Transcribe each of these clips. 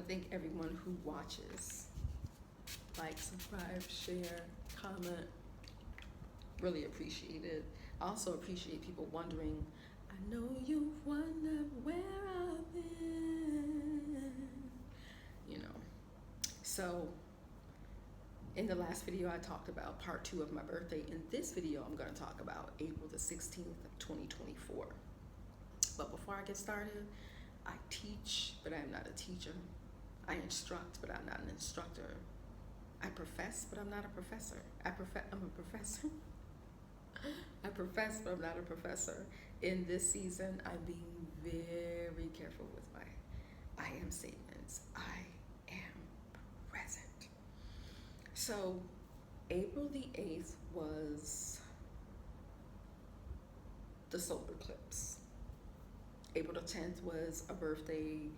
thank everyone who watches. Like, subscribe, share, comment. Really appreciate it. I also appreciate people wondering, I know you've wondered where I've been. You know. So, in the last video, I talked about part 2 of my birthday. In this video, I'm going to talk about April the 16th of 2024. But before I get started, I teach, but I am not a teacher. I instruct, but I'm not an instructor. I profess, but I'm not a professor. I'm a professor. I profess, but I'm not a professor. In this season, I'm being very careful with my I am statements. I am present. So, April the 8th was the solar eclipse. April the 10th was a birthday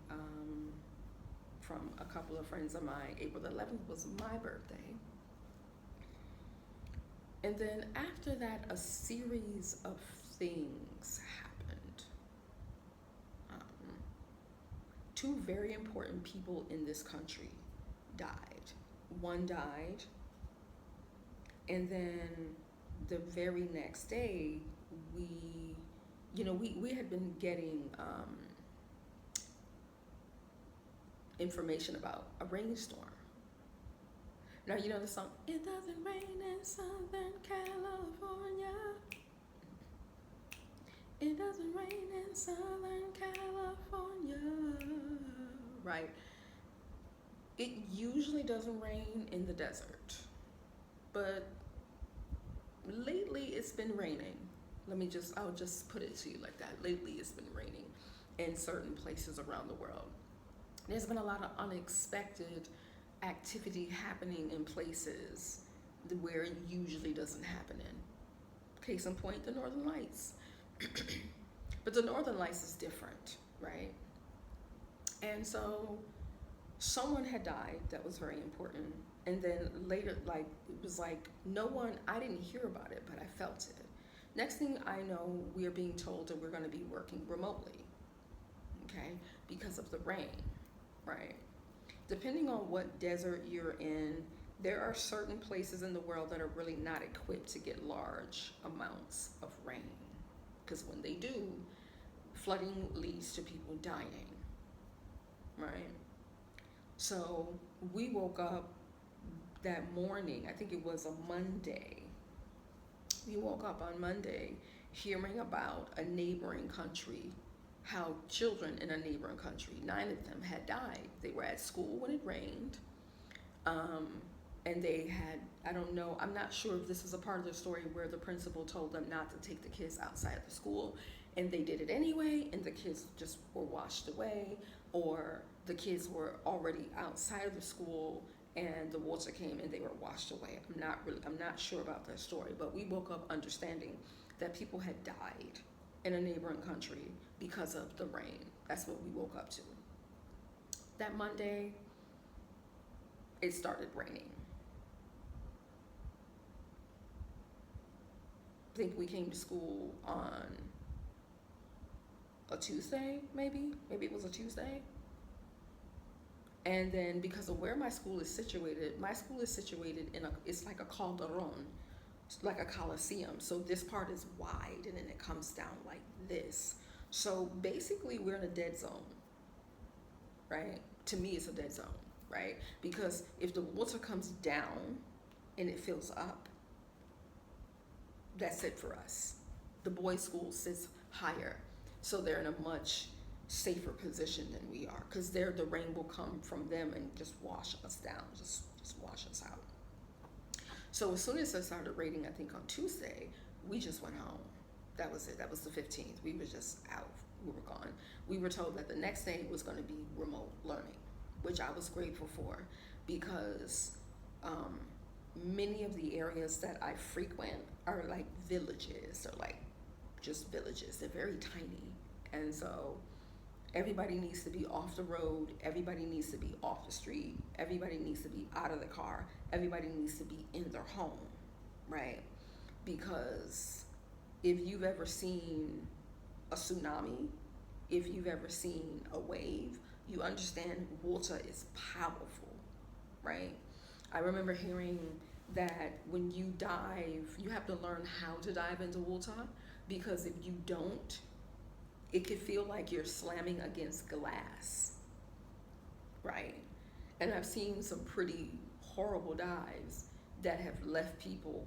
from a couple of friends of mine. April the 11th was my birthday. And then after that, a series of things happened. 2 very important people in this country died. One died, and then the very next day, we had been getting information about a rainstorm. Now, you know the song, "It doesn't rain in Southern California. It doesn't rain in Southern California." Right? It usually doesn't rain in the desert, but lately it's been raining. I'll just put it to you like that. Lately it's been raining in certain places around the world. There's been a lot of unexpected activity happening in places where it usually doesn't happen in. Case in point, the Northern Lights. But the Northern Lights is different, right? And so someone had died that was very important. And then later, it was like I didn't hear about it, but I felt it. Next thing I know, we are being told that we're going to be working remotely, okay, because of the rain, right? Depending on what desert you're in, there are certain places in the world that are really not equipped to get large amounts of rain. Because when they do, flooding leads to people dying, right? So we woke up that morning, I think it was a Monday. We woke up on Monday hearing about a neighboring country, how children in a neighboring country, 9 of them had died. They were at school when it rained, and they had, I don't know, I'm not sure if this is a part of the story where the principal told them not to take the kids outside the school, and they did it anyway, and the kids just were washed away, or the kids were already outside of the school and the water came and they were washed away. I'm not sure about that story, but we woke up understanding that people had died in a neighboring country because of the rain. That's what we woke up to. That Monday, it started raining. I think we came to school on a Tuesday, maybe it was a Tuesday. And then because of where my school is situated in it's like a calderon, it's like a coliseum. So this part is wide and then it comes down like this. So basically we're in a dead zone, right? To me, it's a dead zone, right? Because if the water comes down and it fills up, that's it for us. The boys' school sits higher, so they're in a much safer position than we are, because the rain will come from them and just wash us down, just wash us out. So as soon as it started raining, I think on Tuesday, we just went home. That was it. That was the 15th. We were just out. We were gone. We were told that the next day was going to be remote learning, which I was grateful for, because many of the areas that I frequent are like villages. They're like just villages. They're very tiny. And so everybody needs to be off the road. Everybody needs to be off the street. Everybody needs to be out of the car. Everybody needs to be in their home, right? Because if you've ever seen a tsunami, if you've ever seen a wave, you understand water is powerful, right? I remember hearing that when you dive, you have to learn how to dive into water, because if you don't, it could feel like you're slamming against glass, right? And I've seen some pretty horrible dives that have left people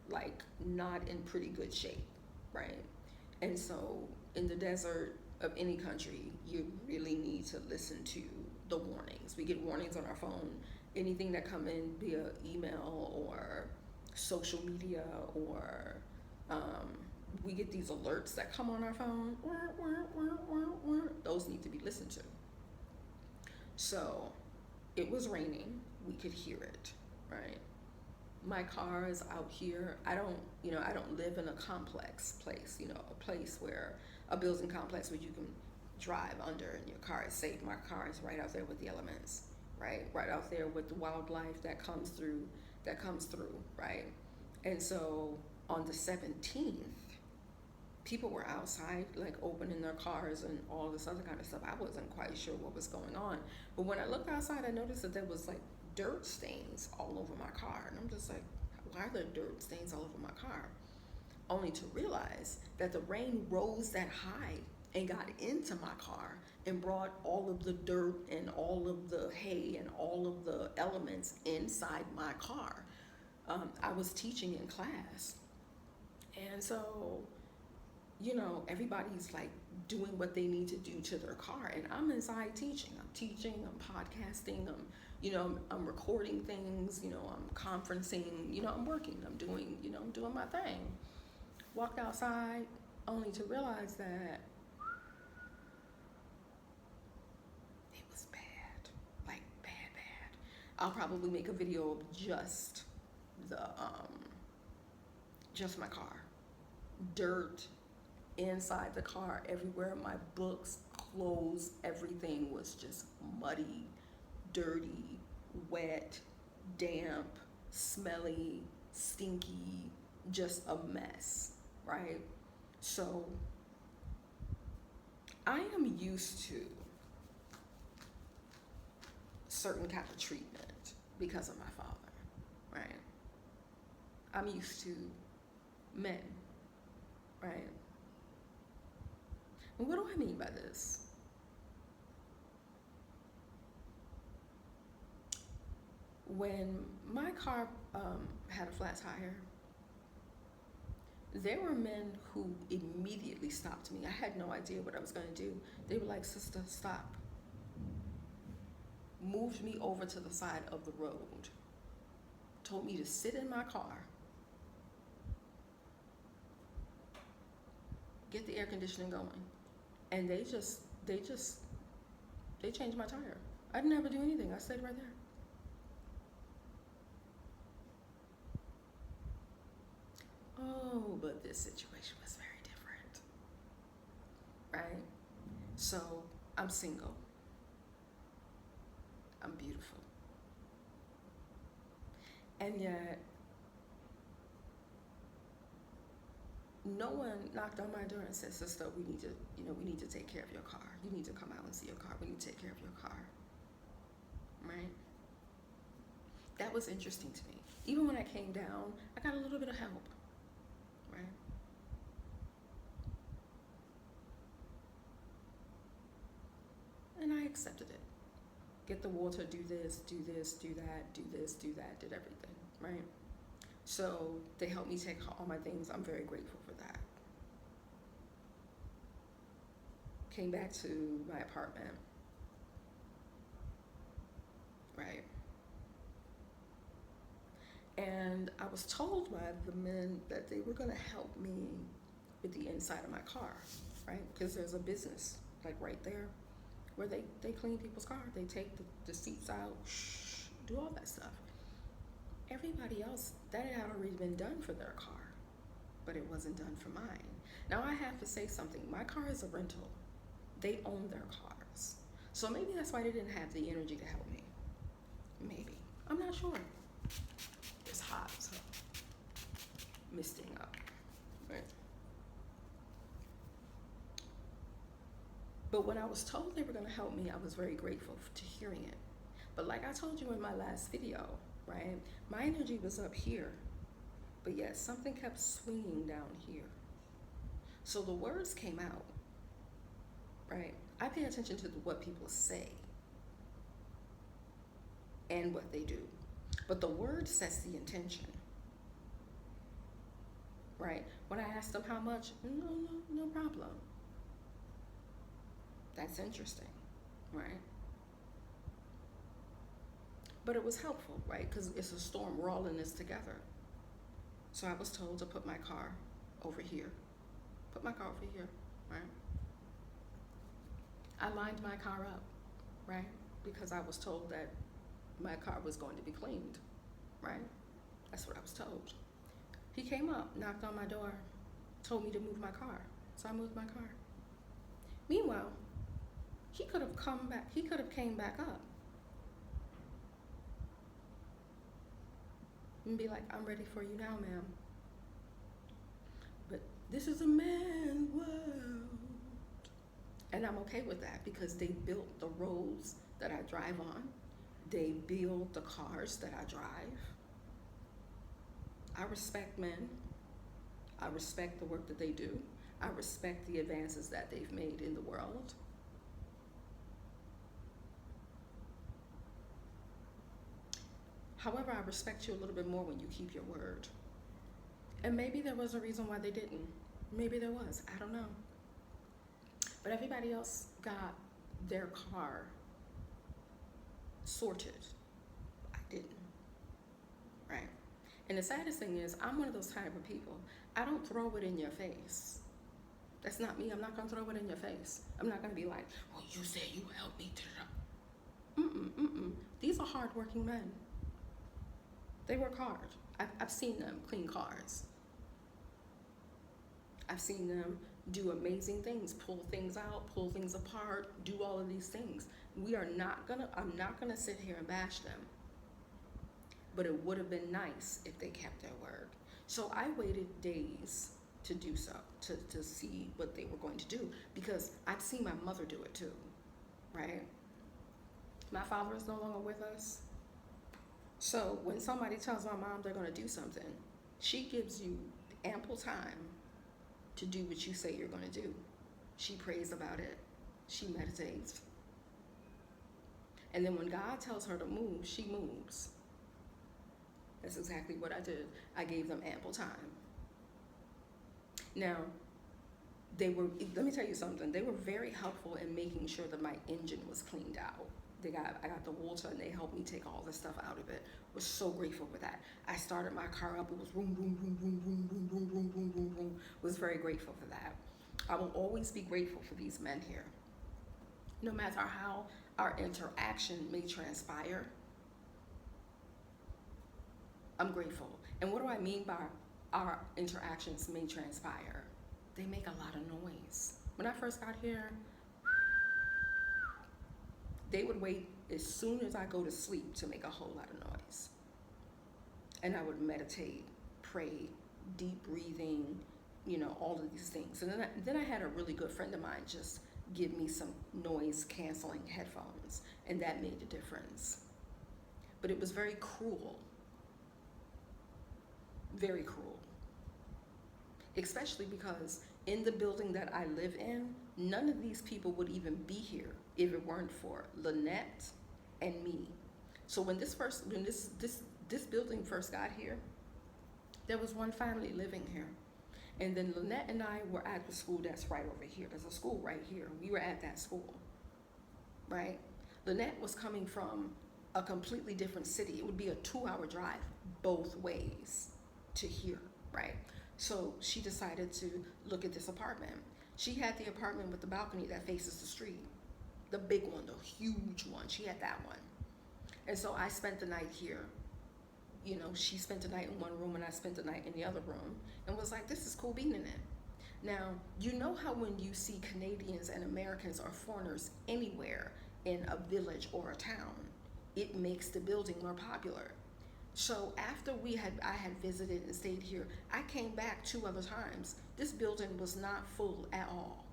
like not in pretty good shape, right? And so in the desert of any country, you really need to listen to the warnings. We get warnings on our phone, anything that come in via email or social media, or we get these alerts that come on our phone. Those need to be listened to. So it was raining, we could hear it, right? My car is out here. I don't live in a complex place, a place where, a building complex where you can drive under and your car is safe. My car is right out there with the elements, right? Right out there with the wildlife that comes through, right? And so on the 17th, people were outside, like opening their cars and all this other kind of stuff. I wasn't quite sure what was going on. But when I looked outside, I noticed that there was like dirt stains all over my car. And I'm just like, why are there dirt stains all over my car? Only to realize that the rain rose that high and got into my car and brought all of the dirt and all of the hay and all of the elements inside my car. I was teaching in class. And so, everybody's like doing what they need to do to their car. And I'm inside teaching. I'm podcasting, I'm recording things, I'm conferencing, I'm working, I'm doing my thing. Walked outside only to realize that it was bad, like bad. I'll probably make a video of just my car. Dirt inside the car everywhere. My books, clothes, everything was just muddy, dirty, wet, damp, smelly, stinky, just a mess, right? So I am used to certain kind of treatment because of my father, right? I'm used to men, right? And what do I mean by this? When my car had a flat tire, there were men who immediately stopped me. I had no idea what I was going to do. They were like, "Sister, stop." Moved me over to the side of the road. Told me to sit in my car. Get the air conditioning going. And they changed my tire. I didn't have to do anything. I stayed right there. Oh, but this situation was very different, right? So I'm single. I'm beautiful. And yet, no one knocked on my door and said, "Sister, we need to take care of your car. You need to come out and see your car. We need to take care of your car." Right? That was interesting to me. Even when I came down, I got a little bit of help. Right? And I accepted it. Get the water, do this, do that, did everything, right? So they helped me take all my things. I'm very grateful for that. Came back to my apartment, right? And I was told by the men that they were gonna help me with the inside of my car, right? Because there's a business like right there where they clean people's car. They take the seats out, do all that stuff. Everybody else, that had already been done for their car, but it wasn't done for mine. Now I have to say something. My car is a rental. They own their cars. So maybe that's why they didn't have the energy to help me. Maybe. I'm not sure. It's hot, so misting up, right? But when I was told they were going to help me, I was very grateful to hearing it. But like I told you in my last video, right, my energy was up here, but yet something kept swinging down here. So the words came out, right? I pay attention to what people say and what they do, but the word sets the intention, right? When I asked them how much, no problem. That's interesting, right? But it was helpful, right? Because it's a storm, we're all in this together. So I was told to put my car over here. Put my car over here, right? I lined my car up, right? Because I was told that my car was going to be cleaned, right? That's what I was told. He came up, knocked on my door, told me to move my car. So I moved my car. Meanwhile, he could have come back, he could have came back up and be like, I'm ready for you now, ma'am. But this is a man's world. And I'm okay with that because they built the roads that I drive on. They build the cars that I drive. I respect men. I respect the work that they do. I respect the advances that they've made in the world. However, I respect you a little bit more when you keep your word. And maybe there was a reason why they didn't. Maybe there was, I don't know. But everybody else got their car sorted. I didn't, right? And the saddest thing is, I'm one of those type of people. I don't throw it in your face. That's not me. I'm not gonna throw it in your face. I'm not gonna be like, well, you said you helped me. These are hardworking men. They work hard. I've seen them clean cars. I've seen them do amazing things, pull things out, pull things apart, do all of these things. I'm not gonna sit here and bash them. But it would have been nice if they kept their word. So I waited days to do so, to see what they were going to do, because I've seen my mother do it too, right? My father is no longer with us. So when somebody tells my mom they're gonna do something, she gives you ample time to do what you say you're gonna do. She prays about it, she meditates. And then when God tells her to move, she moves. That's exactly what I did. I gave them ample time. Now, let me tell you something, they were very helpful in making sure that my engine was cleaned out. I got the water and they helped me take all the stuff out of it. Was so grateful for that. I started my car up, it was boom, boom, boom, boom, boom, boom, boom, boom, boom, boom, boom. Was very grateful for that. I will always be grateful for these men here. No matter how our interaction may transpire, I'm grateful. And what do I mean by our interactions may transpire? They make a lot of noise. When I first got here, they would wait as soon as I go to sleep to make a whole lot of noise. And I would meditate, pray, deep breathing, all of these things. And then I had a really good friend of mine just give me some noise canceling headphones, and that made a difference. But it was very cruel. Very cruel. Especially because in the building that I live in, none of these people would even be here if it weren't for Lynette and me. So when this building first got here, there was one family living here. And then Lynette and I were at the school that's right over here. There's a school right here. We were at that school, right? Lynette was coming from a completely different city. It would be a 2-hour drive both ways to here, right? So she decided to look at this apartment. She had the apartment with the balcony that faces the street. The big one, the huge one. She had that one. And so I spent the night here. She spent the night in one room and I spent the night in the other room, and was like, this is cool being in it. Now, you know how when you see Canadians and Americans or foreigners anywhere in a village or a town, it makes the building more popular. So after I had visited and stayed here, I came back 2 other times. This building was not full at all.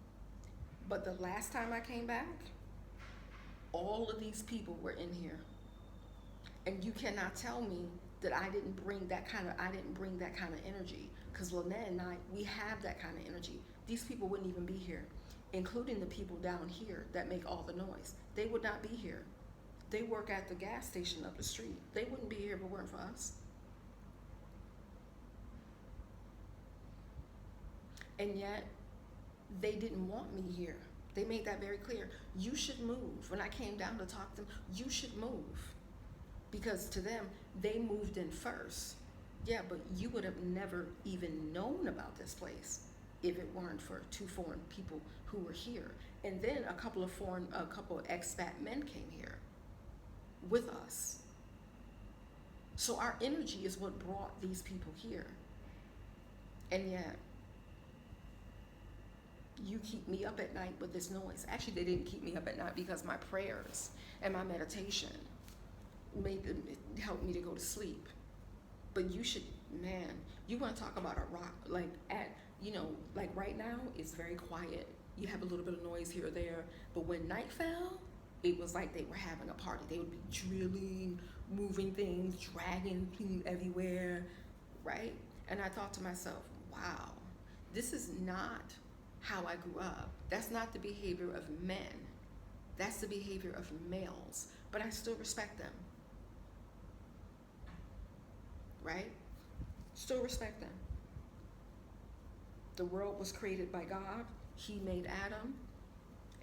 But the last time I came back, all of these people were in here. And you cannot tell me that I didn't bring that kind of energy. Because Lynette and I, we have that kind of energy. These people wouldn't even be here, including the people down here that make all the noise. They would not be here. They work at the gas station up the street. They wouldn't be here if it weren't for us. And yet, they didn't want me here. They made that very clear. You should move. When I came down to talk to them, you should move. Because to them, they moved in first. Yeah, but you would have never even known about this place if it weren't for two foreign people who were here. And then a couple of expat men came here with us. So our energy is what brought these people here. And yet, you keep me up at night with this noise. Actually, they didn't keep me up at night because my prayers and my meditation helped me to go to sleep. But you should, man, you want to talk about a rock, like right now, it's very quiet. You have a little bit of noise here or there. But when night fell, it was like they were having a party. They would be drilling, moving things, dragging things everywhere, right? And I thought to myself, wow, this is not how I grew up. That's not the behavior of men. That's the behavior of males. But I still respect them. Right? Still respect them. The world was created by God. He made Adam.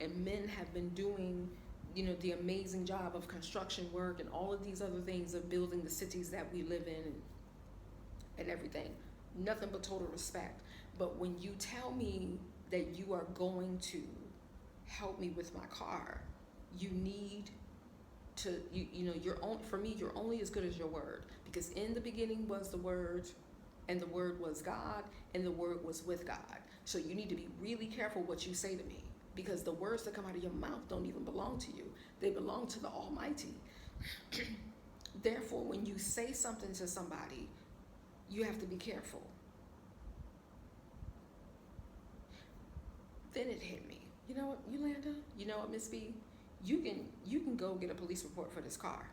And men have been doing, the amazing job of construction work and all of these other things of building the cities that we live in and everything. Nothing but total respect. But when you tell me that you are going to help me with my car, you need to, for me, you're only as good as your word. Because in the beginning was the Word, and the Word was God, and the Word was with God. So you need to be really careful what you say to me, because the words that come out of your mouth don't even belong to you. They belong to the Almighty. Therefore, when you say something to somebody, you have to be careful. Then it hit me. You know what, Yolanda? You know what, Miss B? You can go get a police report for this car.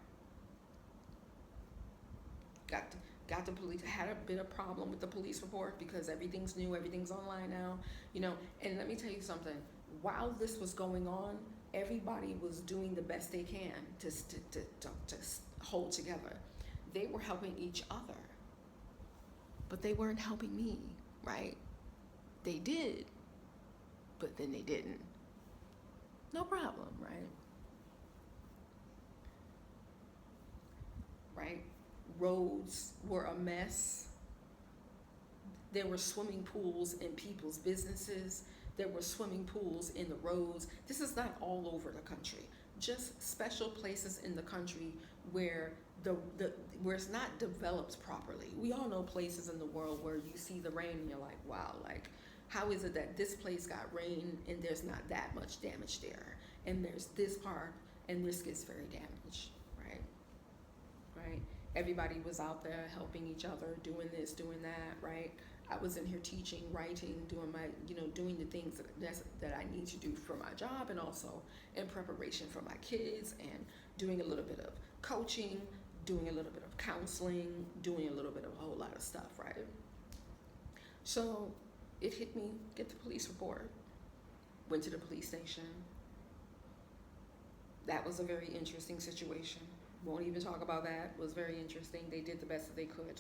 Got the police, had a bit of problem with the police report because everything's new, everything's online now, and let me tell you something. While this was going on, everybody was doing the best they can to hold together. They were helping each other, but they weren't helping me, right? They did, but then they didn't. No problem, right? Right? Roads were a mess. There were swimming pools in people's businesses. There were swimming pools in the roads. This is not all over the country. Just special places in the country where where it's not developed properly. We all know places in the world where you see the rain and you're like, wow, like, how is it that this place got rain and there's not that much damage there? And there's this part and this gets very damaged, right? Right? Everybody was out there helping each other, doing this, doing that, right? I was in here teaching, writing, doing my, doing the things that I need to do for my job, and also in preparation for my kids, and doing a little bit of coaching, doing a little bit of counseling, doing a little bit of a whole lot of stuff, right? So it hit me, get the police report, went to the police station. That was a very interesting situation. Won't even talk about that. It was very interesting. They did the best that they could.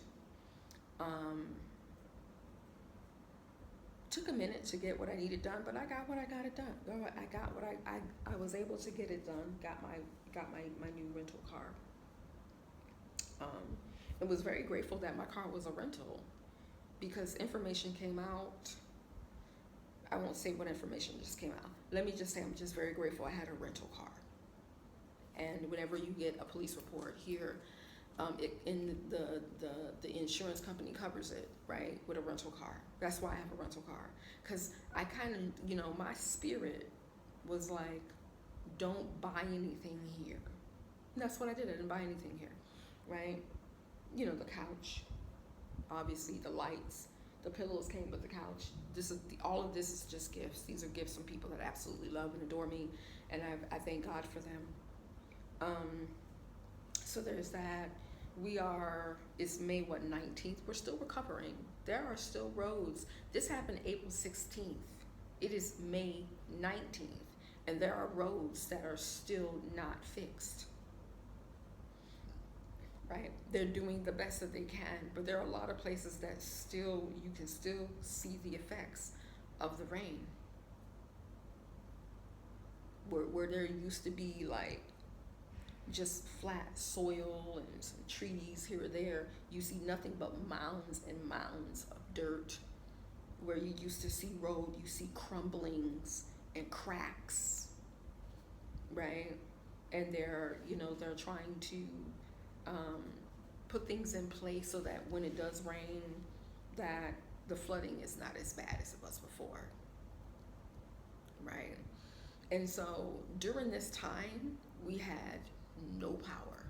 Took a minute to get what I needed done, but I got what I got it done. I got what I was able to get it done. Got my new rental car. And was very grateful that my car was a rental, because information came out. I won't say what information just came out. Let me just say I'm just very grateful I had a rental car. And whenever you get a police report here, the insurance company covers it, right, with a rental car. That's why I have a rental car, because I kind of, my spirit was like, don't buy anything here. And that's what I did. I didn't buy anything here, right? The couch, obviously the lights, The pillows came with the couch. All of this is just gifts. These are gifts from people that absolutely love and adore me, and I thank God for them. So there's that. It's May 19th. We're still recovering. There are still roads. This happened April 16th. It is May 19th, and there are roads that are still not fixed. Right? They're doing the best that they can, but there are a lot of places that you can still see the effects of the rain. Where there used to be like just flat soil and some trees here or there, you see nothing but mounds and mounds of dirt. Where you used to see road, you see crumblings and cracks, right? And they're trying to put things in place so that when it does rain, that the flooding is not as bad as it was before, right? And so during this time, we had no power.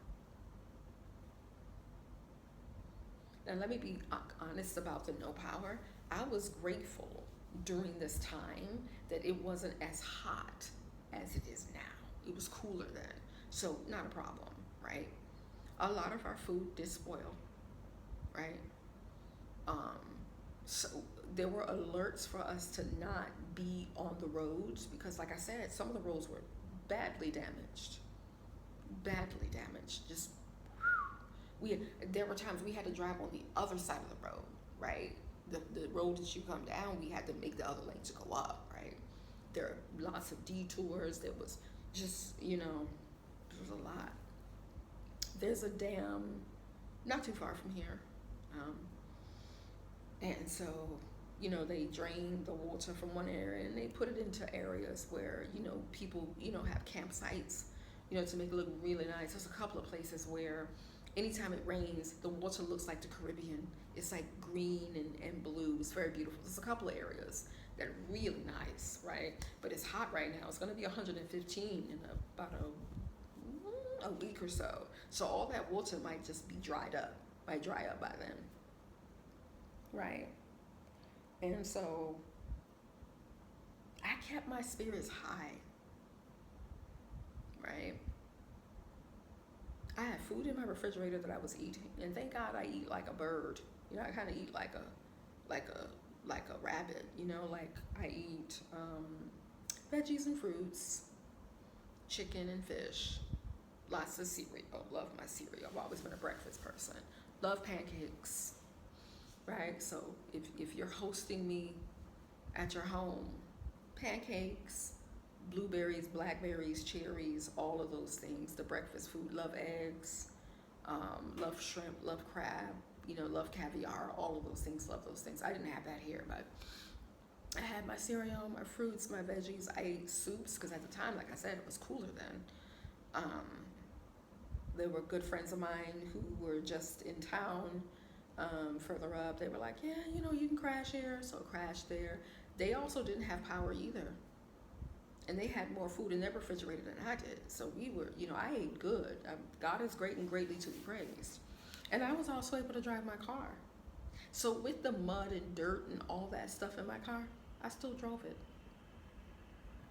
Now let me be honest about the no power. I was grateful during this time that it wasn't as hot as it is now. It was cooler then, so not a problem, right? A lot of our food did spoil, right? So there were alerts for us to not be on the roads because, like I said, some of the roads were badly damaged. Just there were times we had to drive on the other side of the road, right? The road that you come down, we had to make the other lane to go up, right? There are lots of detours. There was just, there was a lot. There's a dam not too far from here. And so, they drain the water from one area and they put it into areas where, people, have campsites, to make it look really nice. There's a couple of places where anytime it rains, the water looks like the Caribbean. It's like green and blue. It's very beautiful. There's a couple of areas that are really nice, right? But it's hot right now. It's going to be 115 in about a week or so. So all that water might just be dry up by then, right? And so I kept my spirits high, right? I had food in my refrigerator that I was eating, and thank God I eat like a bird. I kind of eat like a rabbit. Like I eat veggies and fruits, chicken and fish, lots of cereal. Love my cereal. I've always been a breakfast person. Love pancakes, right? So if you're hosting me at your home, pancakes, blueberries, blackberries, cherries, all of those things, the breakfast food. Love eggs, love shrimp, love crab, love caviar, all of those things, love those things. I didn't have that here, but I had my cereal, my fruits, my veggies. I ate soups because at the time, like I said, it was cooler then. There were good friends of mine who were just in town further up. They were like, yeah, you can crash here, so crashed there. They also didn't have power either. And they had more food in their refrigerator than I did. So we were, I ate good. God is great and greatly to be praised. And I was also able to drive my car. So with the mud and dirt and all that stuff in my car, I still drove it.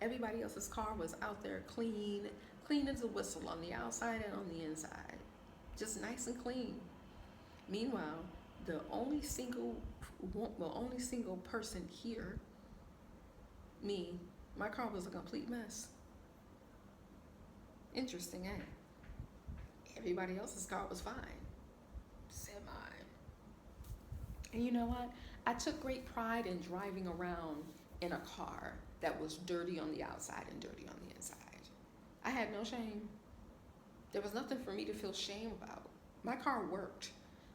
Everybody else's car was out there clean as a whistle on the outside and on the inside. Just nice and clean. Meanwhile, the only single person here, me, my car was a complete mess. Interesting, eh? Everybody else's car was fine. Except mine. And you know what? I took great pride in driving around in a car that was dirty on the outside and dirty on the inside. I had no shame. There was nothing for me to feel shame about. My car worked.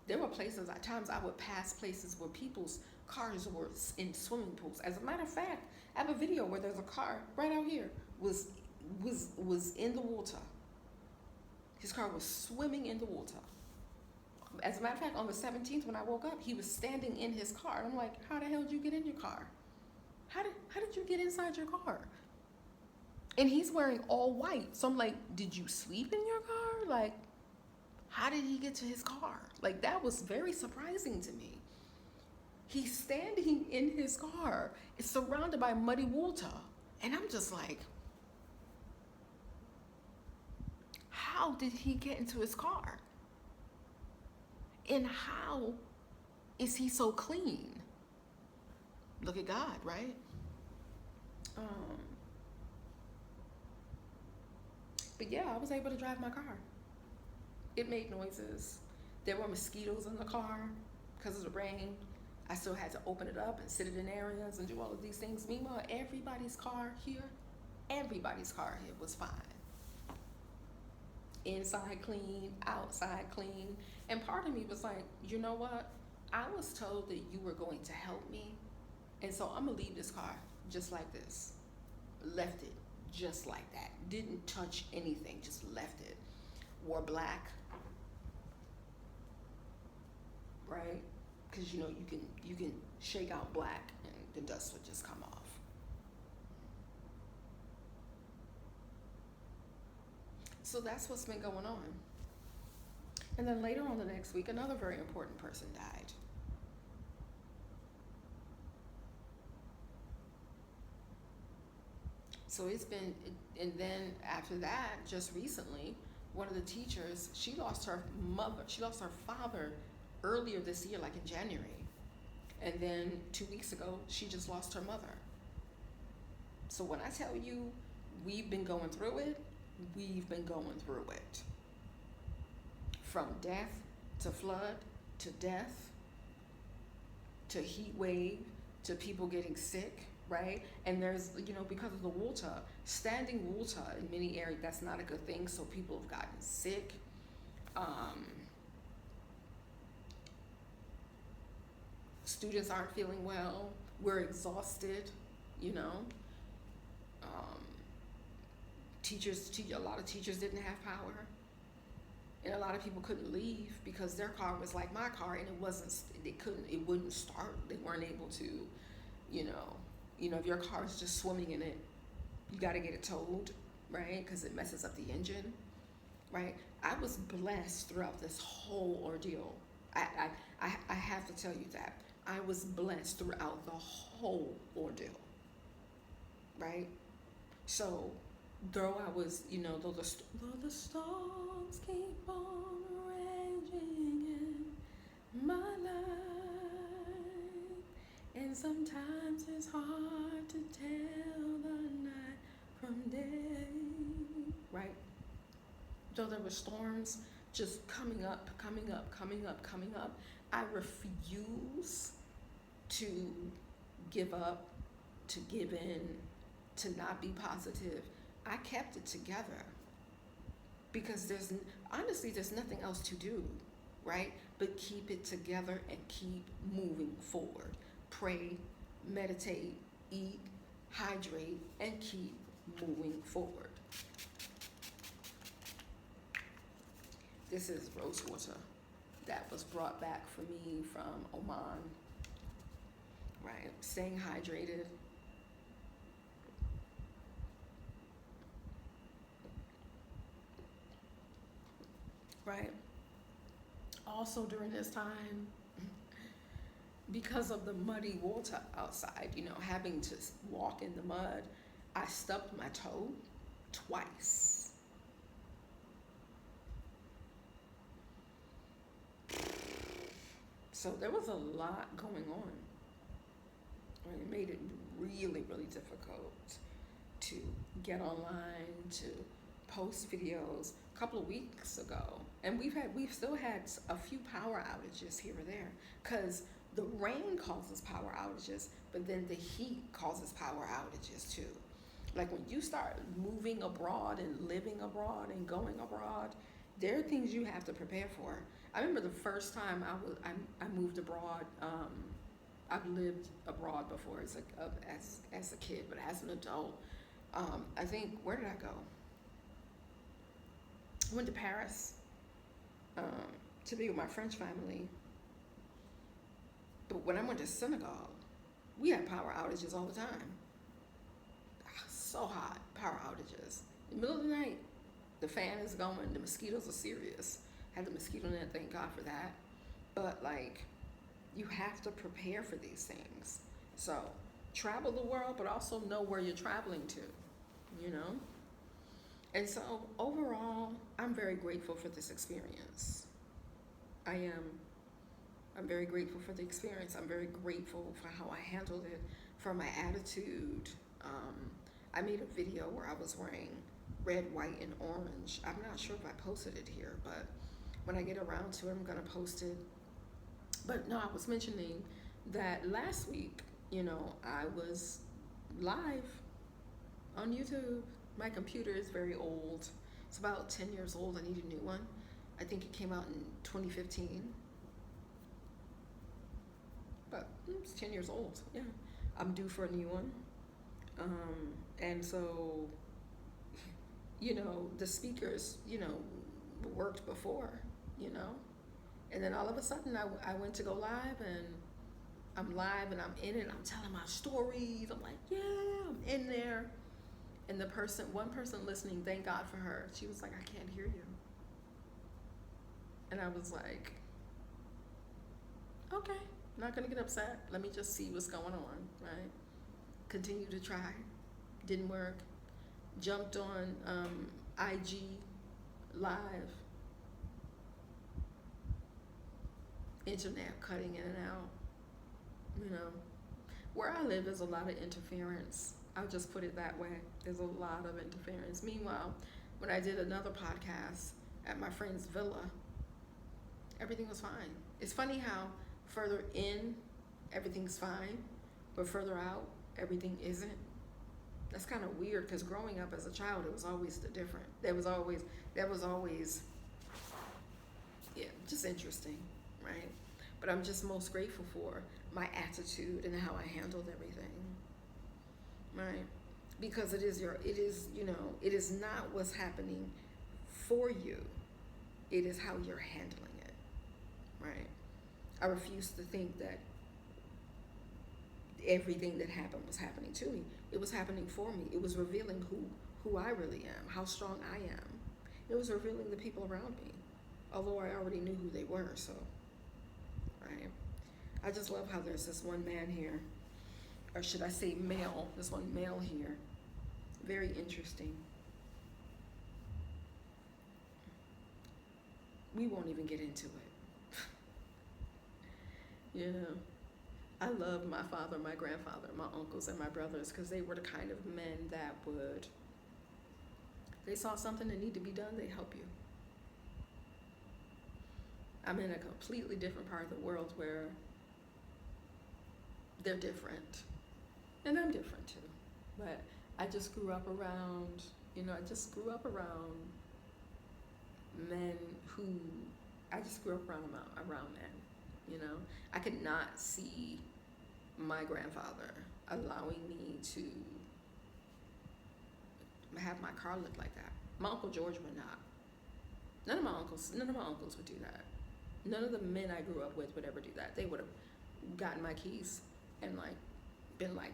There were places, at times I would pass places where people's cars were in swimming pools. As a matter of fact, I have a video where there's a car right out here was in the water. His car was swimming in the water. As a matter of fact, on the 17th when I woke up, he was standing in his car. And I'm like, how the hell did you get in your car? How did you get inside your car? And he's wearing all white. So I'm like, did you sleep in your car? Like, how did he get to his car? Like, that was very surprising to me. He's standing in his car. It's surrounded by muddy water. And I'm just like, how did he get into his car? And how is he so clean? Look at God, right? But yeah, I was able to drive my car. It made noises. There were mosquitoes in the car because of the rain. I still had to open it up and sit it in areas and do all of these things. Meanwhile, everybody's car here was fine. Inside clean, outside clean. And part of me was like, you know what? I was told that you were going to help me. And so I'm gonna leave this car just like this. Left it just like that. Didn't touch anything, just left it. Wore black, right? Because you can shake out black and the dust would just come off. So that's what's been going on. And then later on the next week, another very important person died. So it's been, and then after that, just recently, one of the teachers, she lost her father earlier this year, like in January. And then 2 weeks ago, she just lost her mother. So when I tell you we've been going through it, we've been going through it. From death to flood to death to heat wave to people getting sick, right? And there's, because of the water, standing water in many areas, that's not a good thing. So people have gotten sick. Students aren't feeling well. We're exhausted, a lot of teachers didn't have power. And a lot of people couldn't leave because their car was like my car and it wouldn't start. They weren't able to, if your car is just swimming in it, you got to get it towed, right? Because it messes up the engine, right? I was blessed throughout this whole ordeal. I have to tell you that. I was blessed throughout the whole ordeal, right? So, though I was, though the storms keep on raging in my life, and sometimes it's hard to tell the night from day, right? Though there were storms just coming up, I refuse to give up, to give in, to not be positive. I kept it together because there's nothing else to do, right? But keep it together and keep moving forward. Pray, meditate, eat, hydrate, and keep moving forward. This is rose water that was brought back for me from Oman, right? Staying hydrated. Right. Also during this time, because of the muddy water outside, having to walk in the mud, I stubbed my toe twice. So there was a lot going on. It made it really, really difficult to get online, to post videos. A couple of weeks ago, and we've still had a few power outages here or there, because the rain causes power outages, but then the heat causes power outages too. Like when you start moving abroad and living abroad and going abroad, there are things you have to prepare for. I remember the first time I moved abroad. I've lived abroad before as a kid, but as an adult, I think, where did I go? I went to Paris to be with my French family. But when I went to Senegal, we had power outages all the time. So hot, power outages. In the middle of the night, the fan is going, the mosquitoes are serious. Had the mosquito net, thank God for that. But You have to prepare for these things. So travel the world, but also know where you're traveling to, you know? And so overall, I'm very grateful for this experience. I am. I'm very grateful for the experience. I'm very grateful for how I handled it, for my attitude. I made a video where I was wearing red, white, and orange. I'm not sure if I posted it here, but when I get around to it, I'm gonna post it. But no, I was mentioning that last week, you know, I was live on YouTube. My computer is very old. It's about 10 years old. I need a new one. I think it came out in 2015. But it's 10 years old. Yeah. I'm due for a new one. And so, you know, the speakers, you know, worked before, you know. And then all of a sudden I went to go live, and I'm live and I'm in it. I'm telling my stories. I'm like, yeah, I'm in there. And one person listening, thank God for her. She was like, I can't hear you. And I was like, okay, I'm not gonna get upset. Let me just see what's going on, right? Continue to try. Didn't work. Jumped on IG live. Internet cutting in and out. You know, where I live, there's a lot of interference. I'll just put it that way. There's a lot of interference. Meanwhile, when I did another podcast at my friend's villa, everything was fine. It's funny how further in, everything's fine, but further out, everything isn't. That's kind of weird, because growing up as a child, it was always the different. That was always, yeah, just interesting, right? But I'm just most grateful for my attitude and how I handled everything, right? Because it is, you know, it is not what's happening for you. It is how you're handling it, right? I refuse to think that everything that happened was happening to me. It was happening for me. It was revealing who I really am, how strong I am. It was revealing the people around me, although I already knew who they were, so, right? I just love how there's this one man here, or should I say male, this one male here. Very interesting. We won't even get into it. You know, I love my father, my grandfather, my uncles, and my brothers, because they were the kind of men that they saw something that needed to be done, they help you. I'm in a completely different part of the world where they're different, and I'm different too. But I just grew up around, you know, men who, I just grew up around men, you know. I could not see my grandfather allowing me to have my car look like that. My Uncle George would not. None of my uncles would do that. None of the men I grew up with would ever do that. They would have gotten my keys and like been like,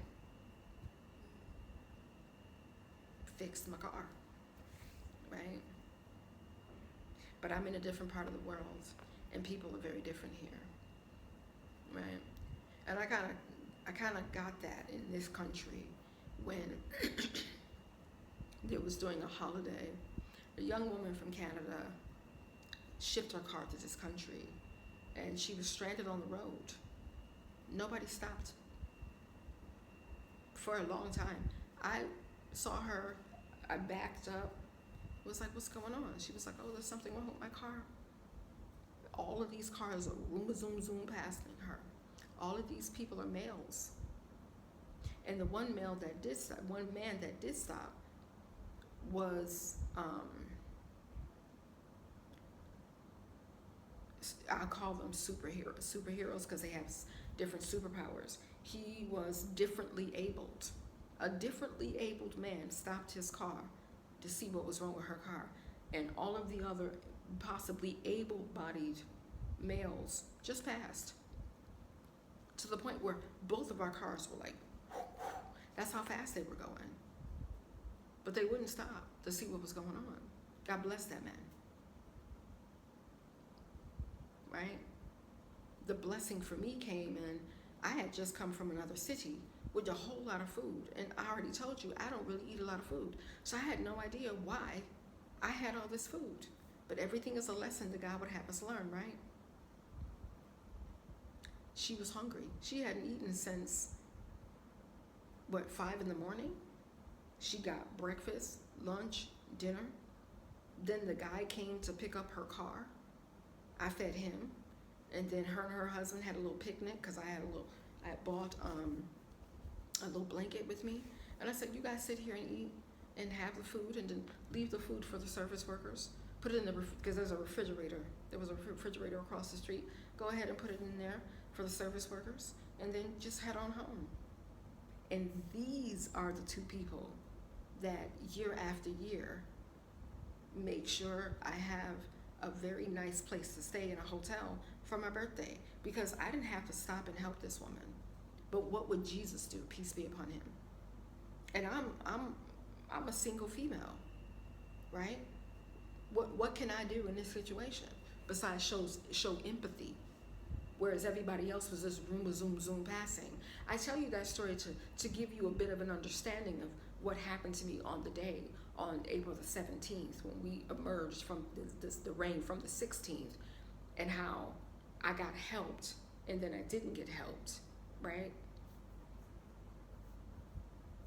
fixed my car, right? But I'm in a different part of the world, and people are very different here, right? And I kind of got that in this country when it was during a holiday. A young woman from Canada shipped her car to this country, and she was stranded on the road. Nobody stopped for a long time. I saw her, I backed up, was like, what's going on? She was like, oh, there's something wrong with my car. All of these cars are zoom, zoom past her. All of these people are males. And the one man that did stop was, I call them superheroes because they have different superpowers. He was differently abled. A differently abled man stopped his car to see what was wrong with her car. And all of the other possibly able-bodied males just passed. To the point where both of our cars were like, that's how fast they were going. But they wouldn't stop to see what was going on. God bless that man. Right? the blessing for me came in. I had just come from another city with a whole lot of food. And I already told you, I don't really eat a lot of food. So I had no idea why I had all this food. But everything is a lesson that God would have us learn, right? She was hungry. She hadn't eaten since, 5 in the morning? She got breakfast, lunch, dinner. Then the guy came to pick up her car. I fed him. And then her and her husband had a little picnic because I bought a little blanket with me. And I said, you guys sit here and eat and have the food and then leave the food for the service workers. Put it in because there's a refrigerator. There was a refrigerator across the street. Go ahead and put it in there for the service workers and then just head on home. And these are the two people that year after year make sure I have a very nice place to stay in a hotel for my birthday, because I didn't have to stop and help this woman. But what would Jesus do? Peace be upon him. And I'm a single female, right? What can I do in this situation besides show empathy? Whereas everybody else was just zoom passing. I tell you that story to give you a bit of an understanding of what happened to me on the day, on April the 17th, when we emerged from the rain from the 16th, and how I got helped and then I didn't get helped, right?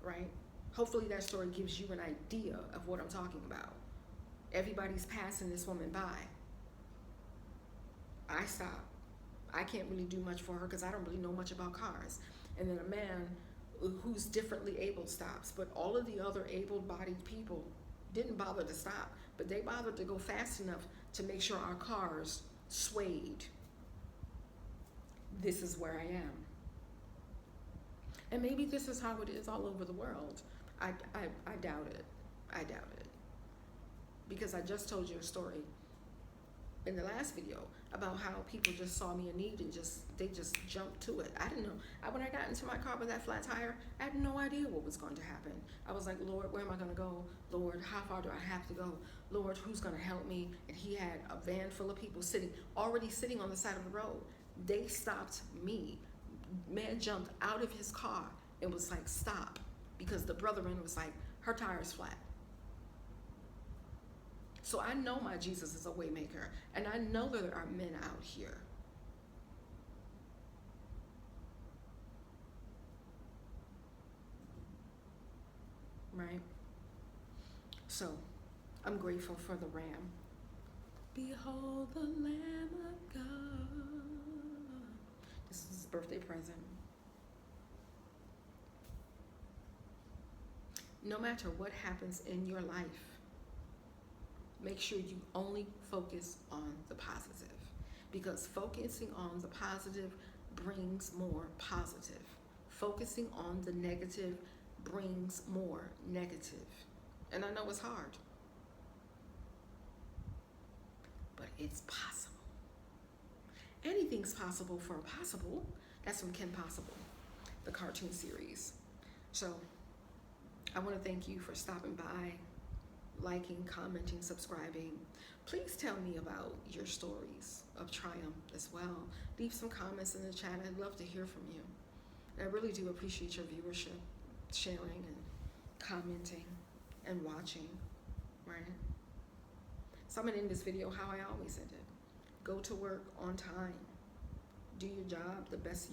Right? Hopefully that story gives you an idea of what I'm talking about. Everybody's passing this woman by. I stop. I can't really do much for her because I don't really know much about cars. And then a man who's differently able stops, but all of the other able-bodied people didn't bother to stop, but they bothered to go fast enough to make sure our cars swayed. This is where I am. And maybe this is how it is all over the world. I doubt it. I doubt it. Because I just told you a story in the last video about how people just saw me in need and they just jumped to it. I didn't know. When I got into my car with that flat tire, I had no idea what was going to happen. I was like, Lord, where am I going to go? Lord, how far do I have to go? Lord, who's going to help me? And he had a van full of people already sitting on the side of the road. They stopped me. Man jumped out of his car and was like, stop. Because the brother-in was like, her tire's flat. So I know my Jesus is a way maker, and I know that there are men out here. Right? So I'm grateful for the Ram. Behold the Lamb of God. This is his birthday present. No matter what happens in your life, make sure you only focus on the positive, because focusing on the positive brings more positive. Focusing on the negative brings more negative. And I know it's hard, but it's possible. Anything's possible for a possible. That's from Kim Possible, the cartoon series. So I want to thank you for stopping by, liking, commenting, subscribing. Please tell me about your stories of triumph as well. Leave some comments in the chat. I'd love to hear from you. And I really do appreciate your viewership, sharing and commenting and watching, right? So I'm gonna end this video how I always end it. Go to work on time. Do your job to the best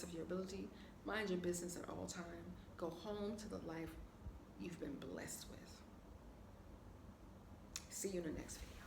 of your ability. Mind your business at all times. Go home to the life you've been blessed with. See you in the next video.